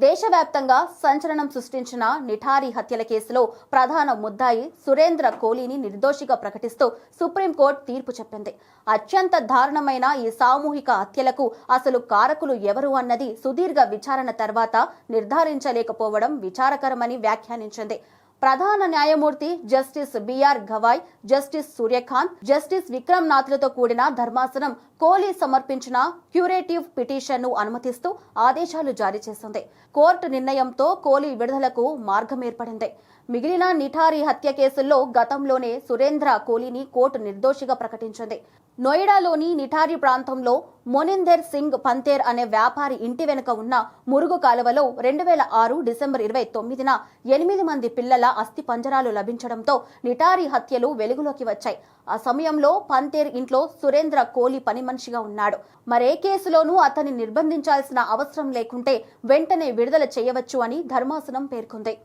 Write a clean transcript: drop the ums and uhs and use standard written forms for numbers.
దేశవ్యాప్తంగా సంచలనం సృష్టించిన నిఠారి హత్యల కేసులో ప్రధాన ముద్దాయి సురేంద్ర కోలీని నిర్దోషిగా ప్రకటిస్తూ సుప్రీంకోర్టు తీర్పు చెప్పింది. అత్యంత దారుణమైన ఈ సామూహిక హత్యలకు అసలు కారకులు ఎవరు అన్నది సుదీర్ఘ విచారణ తర్వాత నిర్ధారించలేకపోవడం విచారకరమని వ్యాఖ్యానించింది. ప్రధాన న్యాయమూర్తి Justice BR Gavai, Justice Suryakant, Justice Vikram నాథ్లతో కూడిన ధర్మాసనం కోలీ సమర్పించిన క్యూరేటివ్ పిటిషన్ను అనుమతిస్తూ ఆదేశాలు జారీ చేసింది. కోర్టు నిర్ణయంతో కోలీ విడుదలకు మార్గం ఏర్పడింది. మిగిలిన నిఠారి హత్య కేసుల్లో గతంలోనే సురేంద్ర కోలీని కోర్టు నిర్దోషిగా ప్రకటించింది. నోయిడాలోని నిఠారి ప్రాంతంలో మొనిందర్ సింగ్ పంతేర్ అనే వ్యాపారి ఇంటి వెనుక ఉన్న మురుగు కాలువలో 2006 డిసెంబర్ 29న 8 మంది పిల్లల అస్థి పంజరాలు లభించడంతో నిఠారి హత్యలు వెలుగులోకి వచ్చాయి. ఆ సమయంలో పంతేర్ ఇంట్లో సురేంద్ర కోలీ పని మనిషిగా ఉన్నాడు. మరే కేసులోనూ అతన్ని నిర్బంధించాల్సిన అవసరం లేకుంటే వెంటనే విడుదల చేయవచ్చు అని ధర్మాసనం పేర్కొంది.